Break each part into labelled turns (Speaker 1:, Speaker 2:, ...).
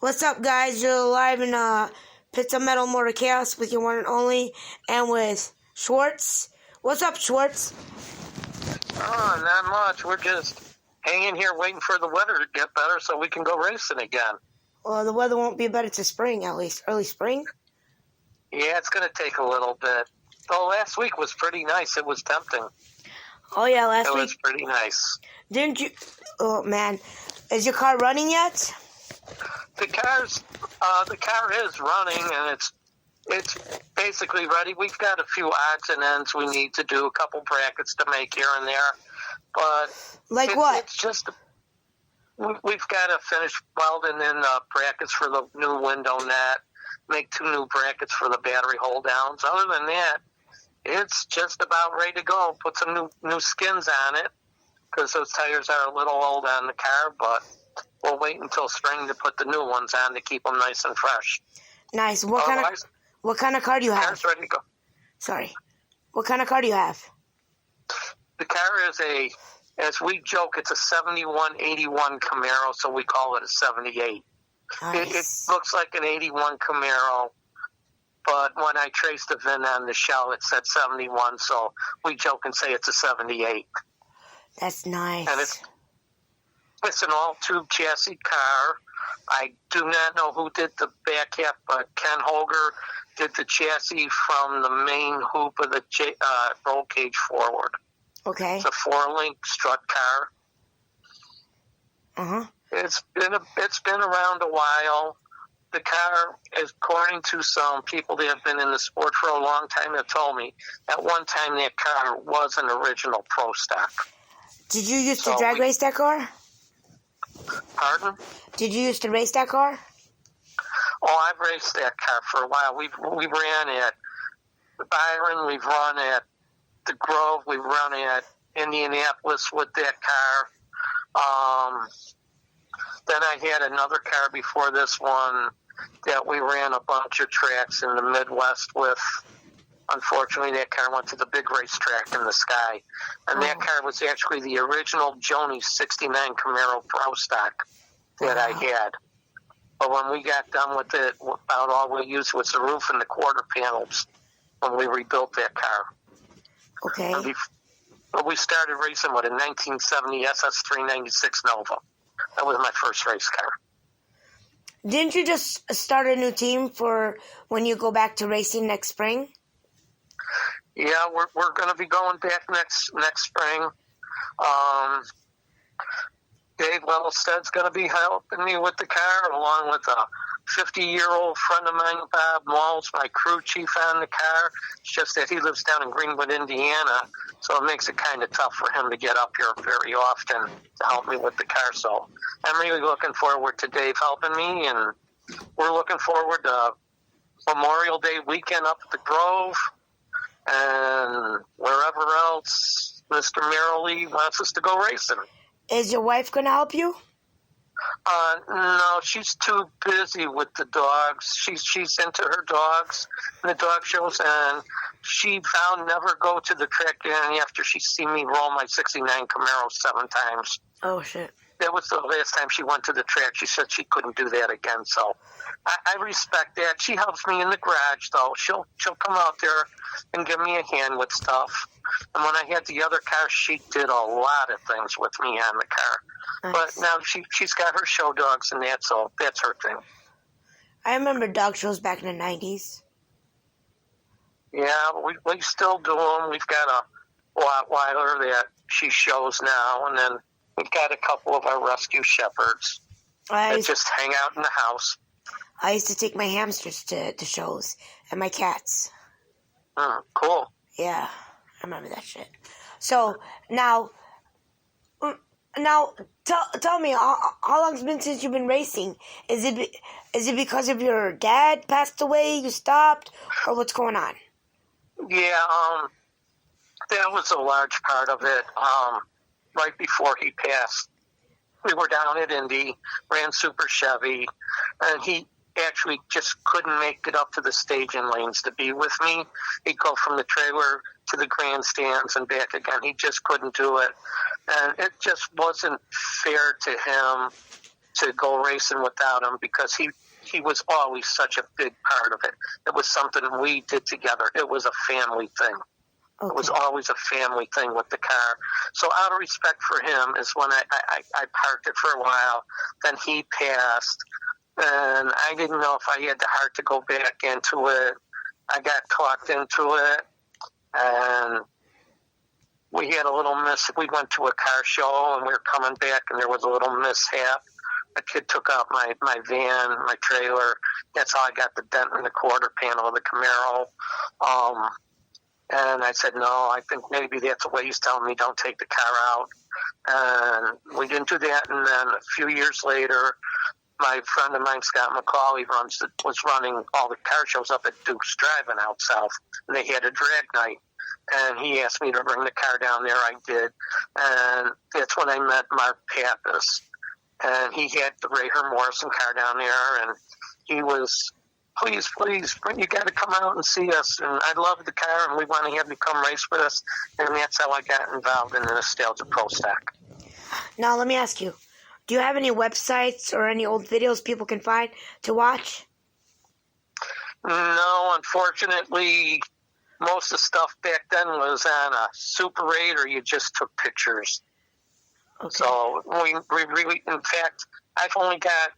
Speaker 1: What's up, guys? You're live in Pizza Metal Mortar Chaos with your one and only, and with Schwartz. What's up, Schwartz?
Speaker 2: Oh, not much. We're just hanging here waiting for the weather to get better so we can go racing again.
Speaker 1: Well, the weather won't be better to spring, at least. Early spring?
Speaker 2: Yeah, it's going to take a little bit. Though last week was pretty nice. It was tempting.
Speaker 1: Oh, yeah, last
Speaker 2: It
Speaker 1: week.
Speaker 2: was pretty nice.
Speaker 1: Didn't you... Oh, man. Is your car running yet?
Speaker 2: The car is running, and it's basically ready. We've got a few odds and ends we need to do, a couple brackets to make here and there. But
Speaker 1: Like what?
Speaker 2: It's just... We've got to finish welding in brackets for the new window net, make 2 new brackets for the battery hold downs. Other than that, it's just about ready to go. Put some new skins on it because those tires are a little old on the car, but we'll wait until spring to put the new ones on to keep them nice and fresh.
Speaker 1: Nice. What kind of car do you
Speaker 2: The
Speaker 1: have?
Speaker 2: car's ready to go.
Speaker 1: Sorry. What kind of car do you have?
Speaker 2: The car is as we joke, it's a 71-81 Camaro, so we call it a 78.
Speaker 1: Nice.
Speaker 2: It looks like an 81 Camaro, but when I traced the VIN on the shell, it said 71, so we joke and say it's a 78.
Speaker 1: That's nice.
Speaker 2: And it's an all-tube chassis car. I do not know who did the back half, but Ken Holger did the chassis from the main hoop of the roll cage forward.
Speaker 1: Okay.
Speaker 2: It's a 4-link strut car.
Speaker 1: Uh-huh.
Speaker 2: It's been around a while. The car, according to some people that have been in the sport for a long time, have told me at one time that car was an original pro stock.
Speaker 1: Did you used to drag race that car?
Speaker 2: Pardon?
Speaker 1: Did you used to race that car?
Speaker 2: Oh, I've raced that car for a while. We ran at Byron. We've run at the Grove. We've run at Indianapolis with that car. Then I had another car before this one that we ran a bunch of tracks in the Midwest with. Unfortunately, that car went to the big racetrack in the Sky. And that car was actually the original Joni 69 Camaro Pro Stock that I had. But when we got done with it, about all we used was the roof and the quarter panels when we rebuilt that car.
Speaker 1: Okay.
Speaker 2: And we started racing with a 1970 SS396 Nova. That was my first race car.
Speaker 1: Didn't you just start a new team for when you go back to racing next spring?
Speaker 2: Yeah, we're going to be going back next spring. Dave Littlestead's going to be helping me with the car, along with a 50-year-old friend of mine, Bob Walls, my crew chief on the car. It's just that he lives down in Greenwood, Indiana, so it makes it kind of tough for him to get up here very often to help me with the car. So I'm really looking forward to Dave helping me, and we're looking forward to Memorial Day weekend up at the Grove and wherever else Mr. Merrily wants us to go racing.
Speaker 1: Is your wife going to help you?
Speaker 2: No, she's too busy with the dogs. She's into her dogs and the dog shows, and she vowed never go to the track again after she seen me roll my 69 Camaro 7 times.
Speaker 1: Oh, shit.
Speaker 2: That was the last time she went to the track. She said she couldn't do that again, so I respect that. She helps me in the garage, though. She'll come out there and give me a hand with stuff. And when I had the other car, she did a lot of things with me on the car.
Speaker 1: Nice.
Speaker 2: But now she's got her show dogs and that, so that's her thing.
Speaker 1: I remember dog shows back in the 90s.
Speaker 2: Yeah, we still do them. We've got a Rottweiler that she shows now, and then we've got a couple of our rescue shepherds that just hang out in the house.
Speaker 1: I used to take my hamsters to shows, and my cats.
Speaker 2: Cool.
Speaker 1: Yeah, I remember that shit. So, now tell me, how long's it been since you've been racing? Is it because of your dad passed away, you stopped, or what's going on?
Speaker 2: Yeah, that was a large part of it. Right before he passed, we were down at Indy, ran Super Chevy, and he actually just couldn't make it up to the staging lanes to be with me. He'd go from the trailer to the grandstands and back again. He just couldn't do it. And it just wasn't fair to him to go racing without him because he was always such a big part of it. It was something we did together. It was a family thing.
Speaker 1: Okay.
Speaker 2: It was always a family thing with the car. So out of respect for him is when I parked it for a while. Then he passed, and I didn't know if I had the heart to go back into it. I got talked into it, and we had a little we went to a car show, and we were coming back, and there was a little mishap. A kid took out my van, my trailer. That's how I got the dent in the quarter panel of the Camaro. And I said, no, I think maybe that's the way he's telling me, don't take the car out. And we didn't do that. And then a few years later, my friend of mine, Scott McCauley, was running all the car shows up at Duke's Driving out south. And they had a drag night. And he asked me to bring the car down there. I did. And that's when I met Mark Pappas. And he had the Ray Herr Morrison car down there. And he was, please, you got to come out and see us. And I love the car, and we want to have you come race with us. And that's how I got involved in the Nostalgia Pro Stock.
Speaker 1: Now, let me ask you, do you have any websites or any old videos people can find to watch?
Speaker 2: No, unfortunately, most of the stuff back then was on a Super 8 or you just took pictures. Okay. So we really, in fact, I've only got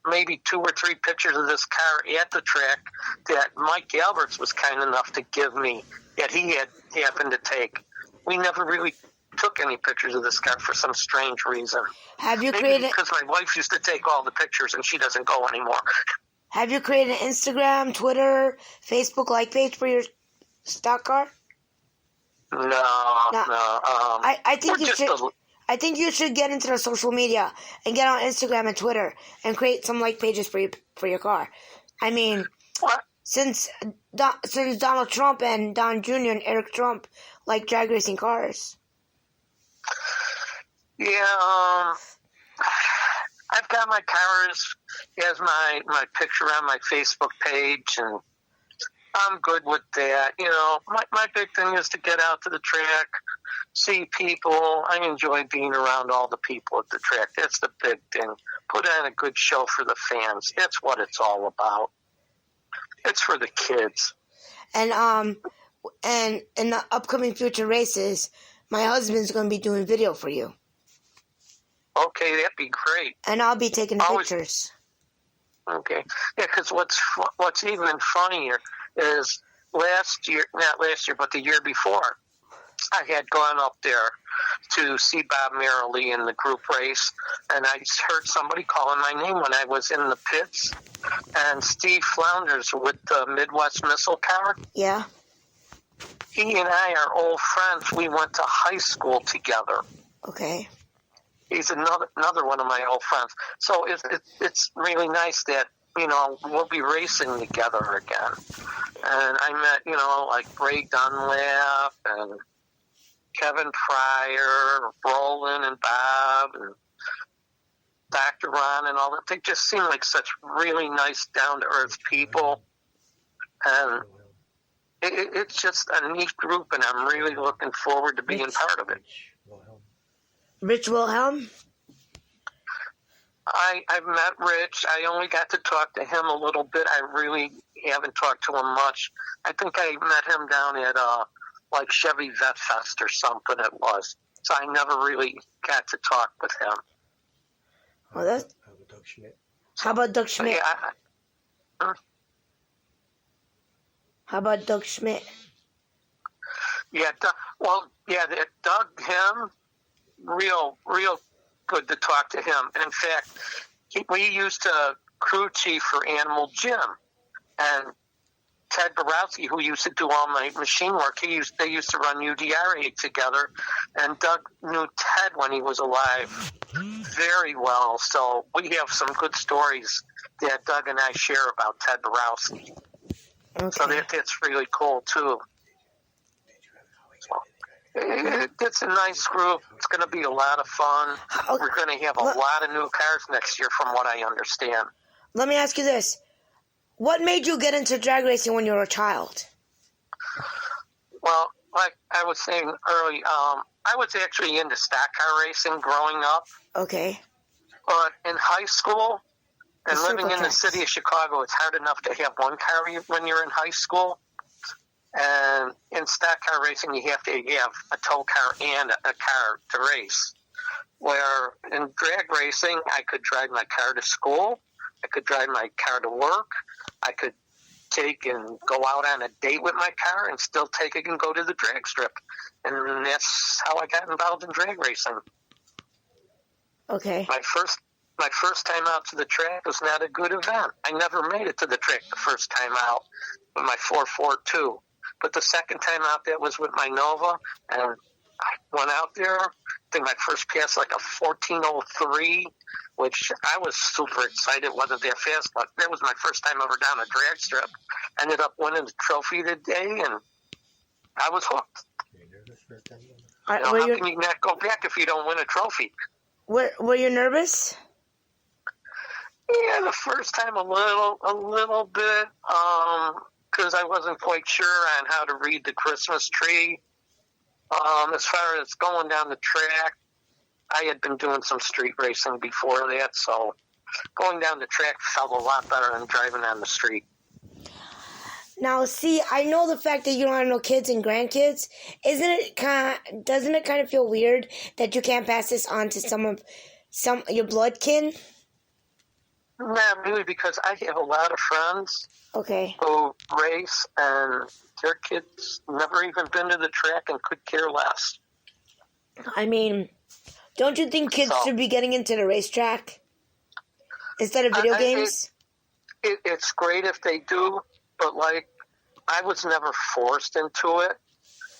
Speaker 2: maybe 2 or 3 pictures of this car at the track that Mike Alberts was kind enough to give me that he had happened to take. We never really took any pictures of this car for some strange reason.
Speaker 1: Have you
Speaker 2: maybe
Speaker 1: created?
Speaker 2: Because my wife used to take all the pictures and she doesn't go anymore.
Speaker 1: Have you created an Instagram, Twitter, Facebook like page for your stock car?
Speaker 2: No.
Speaker 1: I think you should. I think you should get into the social media and get on Instagram and Twitter and create some like pages for your car. I mean,
Speaker 2: what?
Speaker 1: Since Donald Trump and Don Jr. and Eric Trump like drag racing cars.
Speaker 2: Yeah, I've got my cars as my picture on my Facebook page, and I'm good with that. You know, my big thing is to get out to the track, see people. I enjoy being around all the people at the track. That's the big thing. Put on a good show for the fans. That's what it's all about. It's for the kids. And
Speaker 1: in the upcoming future races, my husband's going to be doing video for you.
Speaker 2: Okay, that'd be great.
Speaker 1: And I'll be taking pictures.
Speaker 2: Okay. Yeah, because what's even funnier is not last year, but the year before, I had gone up there to see Bob Merrily in the group race, and I heard somebody calling my name when I was in the pits, and Steve Flounders with the Midwest Missile car.
Speaker 1: Yeah.
Speaker 2: He and I are old friends. We went to high school together.
Speaker 1: Okay.
Speaker 2: He's another one of my old friends. So it's really nice that, you know, we'll be racing together again. And I met, you know, like Ray Dunlap and Kevin Pryor, Roland and Bob and Dr. Ron and all that. They just seem like such really nice, down-to-earth people. And it's just a neat group, and I'm really looking forward to being part of it.
Speaker 1: Rich Wilhelm?
Speaker 2: I've met Rich. I only got to talk to him a little bit. I really haven't talked to him much. I think I met him down at like Chevy Vet Fest or something it was. So I never really got to talk with him.
Speaker 1: Well, that's... How about Doug Schmidt? How about Doug Schmidt?
Speaker 2: Yeah, Doug, him, real good to talk to him. In fact, we used to crew chief for Animal Jim, and Ted Borowski, who used to do all my machine work, they used to run UDRA together, and Doug knew Ted when he was alive very well. So we have some good stories that Doug and I share about Ted Borowski. Okay. So that's really cool too. It's a nice group. It's going to be a lot of fun. We're going to have a lot of new cars next year from what I understand.
Speaker 1: Let me ask you this. What made you get into drag racing when you were a child?
Speaker 2: Well, like I was saying early, I was actually into stock car racing growing up.
Speaker 1: Okay.
Speaker 2: But in high school and living in the city of Chicago, it's hard enough to have one car when you're in high school. And in stock car racing, you have to have a tow car and a car to race. Where in drag racing, I could drive my car to school, I could drive my car to work, I could take and go out on a date with my car and still take it and go to the drag strip. And that's how I got involved in drag racing.
Speaker 1: Okay.
Speaker 2: My first time out to the track was not a good event. I never made it to the track the first time out with my 442. But the second time out, that was with my Nova, and I went out there. I think my first pass like a 14:03, which I was super excited. It wasn't that fast, but that was my first time ever down a drag strip. Ended up winning the trophy today, and I was hooked. How can you not go back if you don't win a trophy?
Speaker 1: Were you nervous?
Speaker 2: Yeah, the first time a little bit, because I wasn't quite sure on how to read the Christmas tree. As far as going down the track, I had been doing some street racing before that, so going down the track felt a lot better than driving on the street.
Speaker 1: Now, see, I know the fact that you don't have no kids and grandkids. Doesn't it kind of feel weird that you can't pass this on to some your blood kin?
Speaker 2: Not really, because I have a lot of friends who race, and their kids never even been to the track and could care less.
Speaker 1: I mean, don't you think kids should be getting into the racetrack instead of video games?
Speaker 2: It's great if they do, but I was never forced into it.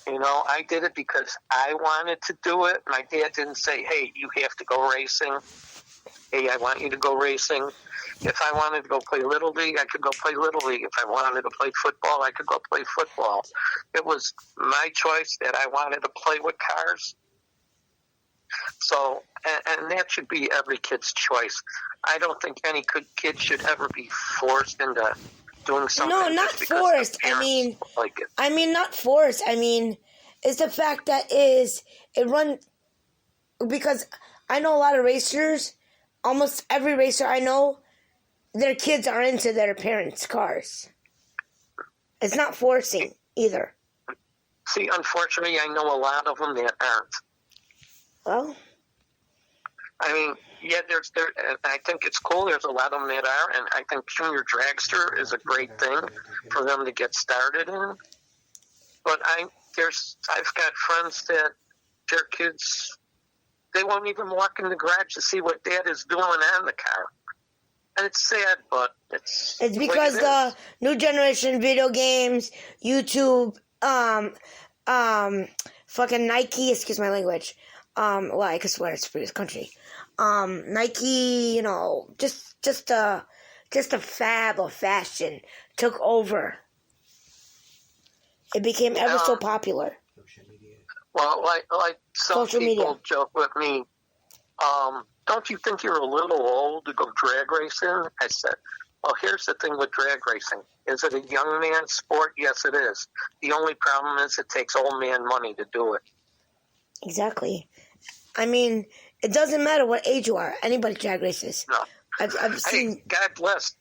Speaker 2: You know, I did it because I wanted to do it. My dad didn't say, hey, you have to go racing. Hey, I want you to go racing. If I wanted to go play Little League, I could go play Little League. If I wanted to play football, I could go play football. It was my choice that I wanted to play with cars. So, and that should be every kid's choice. I don't think any kid should ever be forced into doing something.
Speaker 1: No, not forced. I mean, not forced. I mean, it's the fact that because I know a lot of racers. Almost every racer I know, their kids are into their parents' cars. It's not forcing either.
Speaker 2: See, unfortunately, I know a lot of them that aren't.
Speaker 1: Well,
Speaker 2: I mean, yeah, I think it's cool. There's a lot of them that are, and I think Junior Dragster is a great thing for them to get started in. But I've got friends that their kids, they won't even walk in the garage to see what Dad is doing on the car. And it's sad, but it's
Speaker 1: because the new generation video games, YouTube, fucking Nike, excuse my language. Well, I could swear it's for this country. Nike, you know, just a fad of fashion took over. It became ever so popular.
Speaker 2: Well, like some people joke with me, don't you think you're a little old to go drag racing? I said, well, here's the thing with drag racing. Is it a young man's sport? Yes, it is. The only problem is it takes old man money to do it.
Speaker 1: Exactly. I mean, it doesn't matter what age you are. Anybody drag races.
Speaker 2: No.
Speaker 1: I've seen...
Speaker 2: Hey, God bless.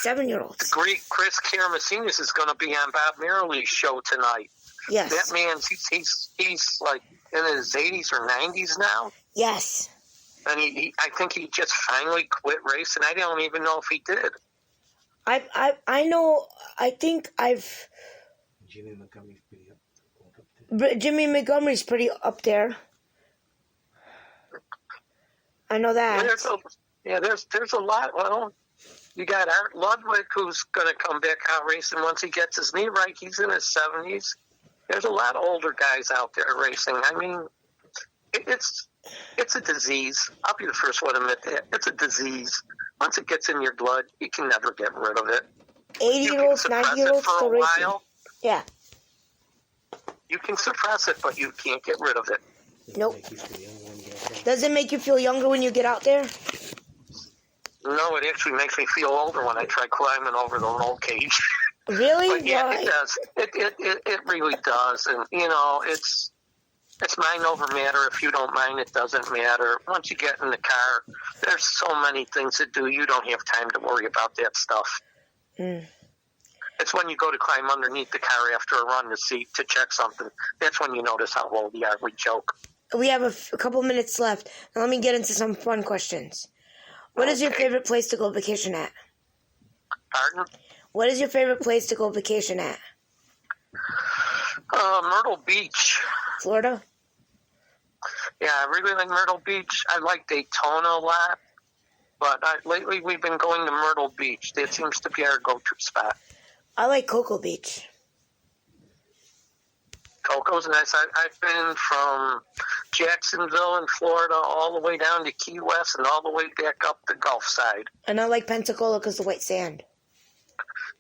Speaker 1: 7-year-olds.
Speaker 2: The Greek Chris Karamessinis is going to be on Bob Merrill's show tonight.
Speaker 1: Yes.
Speaker 2: That man, he's like in his 80s or 90s now.
Speaker 1: Yes.
Speaker 2: And I think he just finally quit racing. I don't even know if he did.
Speaker 1: I know. I think I've. Jimmy Montgomery's pretty up there. I know that.
Speaker 2: There's a lot. Well, you got Art Ludwig, who's going to come back out racing once he gets his knee right. He's in his 70s. There's a lot of older guys out there racing. I mean, it's a disease. I'll be the first one to admit that. It's a disease. Once it gets in your blood, you can never get rid of it.
Speaker 1: 80-year-olds, 90-year-olds still racing. Yeah.
Speaker 2: You can suppress it, but you can't get rid of it.
Speaker 1: Nope. Does it make you feel younger when you get out there?
Speaker 2: No, it actually makes me feel older when I try climbing over the roll cage.
Speaker 1: Really?
Speaker 2: But yeah,
Speaker 1: Why?
Speaker 2: it does. It really does. And, you know, it's It's mind over matter. If you don't mind, it doesn't matter. Once you get in the car, there's so many things to do. You don't have time to worry about that stuff.
Speaker 1: Mm.
Speaker 2: It's when you go to climb underneath the car after a run to check something. That's when you notice how old we are. We joke.
Speaker 1: We have a couple minutes left. Now let me get into some fun questions. What is your favorite place to go vacation at?
Speaker 2: Pardon?
Speaker 1: What is your favorite place to go vacation at?
Speaker 2: Myrtle Beach.
Speaker 1: Florida?
Speaker 2: Yeah, I really like Myrtle Beach. I like Daytona a lot, but lately we've been going to Myrtle Beach. That seems to be our go-to spot.
Speaker 1: I like Cocoa Beach.
Speaker 2: Coco's nice. I've been from Jacksonville in Florida all the way down to Key West and all the way back up the Gulf side.
Speaker 1: And I like Pensacola because of the white sand.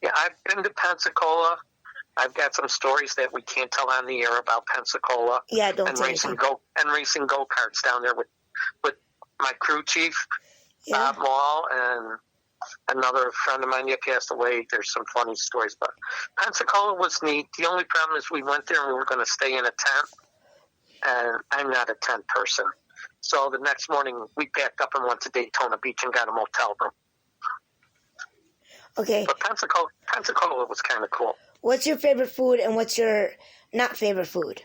Speaker 2: Yeah, I've been to Pensacola. I've got some stories that we can't tell on the air about Pensacola.
Speaker 1: Yeah, don't
Speaker 2: and
Speaker 1: say
Speaker 2: racing
Speaker 1: anything.
Speaker 2: racing go-karts down there with my crew chief,
Speaker 1: Yeah.
Speaker 2: Bob Mall, and another friend of mine that passed away. There's some funny stories, but Pensacola was neat. The only problem is we went there and we were going to stay in a tent, and I'm not a tent person. So the next morning we packed up and went to Daytona Beach and got a motel room.
Speaker 1: Okay.
Speaker 2: But Pensacola was kind of cool.
Speaker 1: What's your favorite food and what's your not favorite food?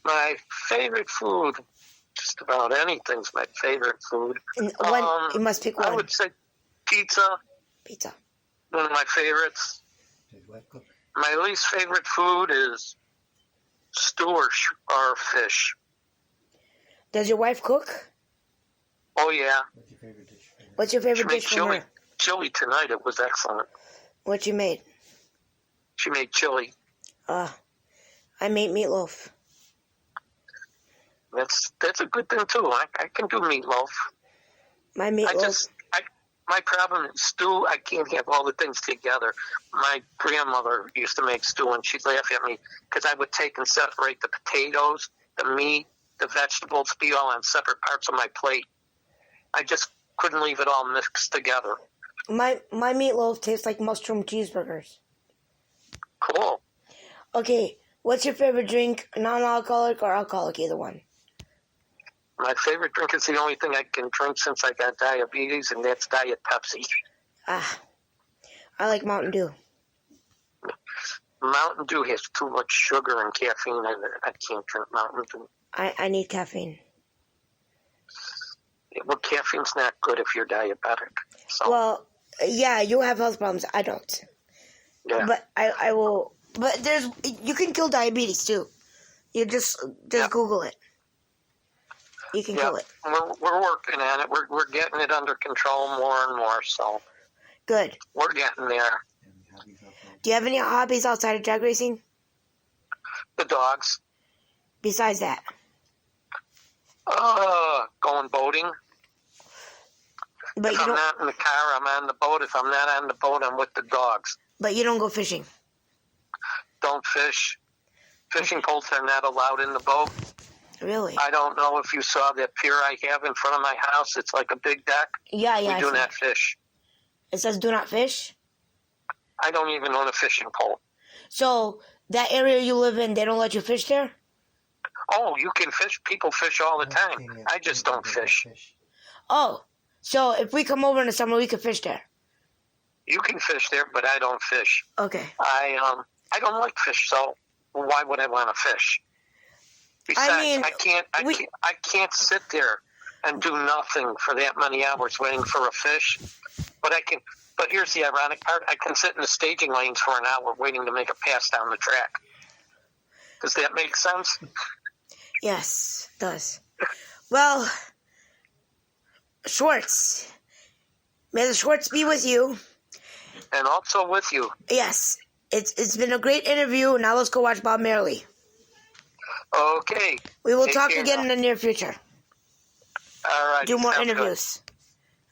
Speaker 2: My favorite food, just about anything's my favorite food.
Speaker 1: And you must pick one.
Speaker 2: I would say pizza,
Speaker 1: Pizza.
Speaker 2: one of my favorites. My least favorite food is stew or fish.
Speaker 1: Does your wife cook?
Speaker 2: Oh, yeah.
Speaker 1: What's your favorite
Speaker 2: She made
Speaker 1: dish from her?
Speaker 2: chili tonight. It was excellent.
Speaker 1: What you made?
Speaker 2: She made chili.
Speaker 1: I made meatloaf.
Speaker 2: That's a good thing, too. I can do meatloaf.
Speaker 1: My meatloaf.
Speaker 2: My problem is stew, I can't have all the things together. My grandmother used to make stew, and she'd laugh at me because I would take and separate the potatoes, the meat, the vegetables, be all on separate parts of my plate. I just couldn't leave it all mixed together.
Speaker 1: My meatloaf tastes like mushroom cheeseburgers.
Speaker 2: Cool.
Speaker 1: Okay, what's your favorite drink? Non-alcoholic or alcoholic, either one?
Speaker 2: My favorite drink is the only thing I can drink since I got diabetes, and that's Diet Pepsi.
Speaker 1: I like Mountain Dew.
Speaker 2: Mountain Dew has too much sugar and caffeine in it. I can't drink Mountain Dew.
Speaker 1: I need caffeine.
Speaker 2: Well, caffeine's not good if you're diabetic. So,
Speaker 1: Well, yeah, you have health problems. I don't.
Speaker 2: yeah.
Speaker 1: But I will. But you can kill diabetes too. You just Google it. You can kill it.
Speaker 2: We're working on it. We're getting it under control more and more. So
Speaker 1: Good.
Speaker 2: we're getting there.
Speaker 1: Do you have any hobbies outside of drag racing?
Speaker 2: The dogs.
Speaker 1: Besides that?
Speaker 2: Going boating.
Speaker 1: But
Speaker 2: If
Speaker 1: you
Speaker 2: I'm
Speaker 1: don't.
Speaker 2: not in the car, I'm on the boat. If I'm not on the boat, I'm with the dogs.
Speaker 1: But you don't go fishing.
Speaker 2: Don't fish. Fishing poles are not allowed in the boat.
Speaker 1: Really?
Speaker 2: I don't know if you saw that pier I have in front of my house. It's like a big deck.
Speaker 1: Yeah.
Speaker 2: We do not fish.
Speaker 1: It says do not fish.
Speaker 2: I don't even own a fishing pole.
Speaker 1: So that area you live in, they don't let you fish there?
Speaker 2: Oh, you can fish. People fish all the time. I just don't fish.
Speaker 1: Oh, so if we come over in the summer, we could fish there.
Speaker 2: You can fish there, but I don't fish.
Speaker 1: Okay.
Speaker 2: I don't like fish, so why would I want to fish? Besides, I can't sit there and do nothing for that many hours waiting for a fish. But here's the ironic part: I can sit in the staging lanes for an hour waiting to make a pass down the track. Does that make sense?
Speaker 1: Yes, it does. Well, Schwartz. May the Schwartz be with you.
Speaker 2: And also with you.
Speaker 1: Yes. It's been a great interview. Now let's go watch Bob Marley.
Speaker 2: Okay.
Speaker 1: We will
Speaker 2: Take
Speaker 1: talk
Speaker 2: care
Speaker 1: again
Speaker 2: now.
Speaker 1: in the near future.
Speaker 2: All right.
Speaker 1: Do more
Speaker 2: sounds good.
Speaker 1: interviews.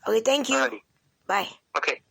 Speaker 1: Okay, thank you.
Speaker 2: Alrighty.
Speaker 1: Bye.
Speaker 2: Okay.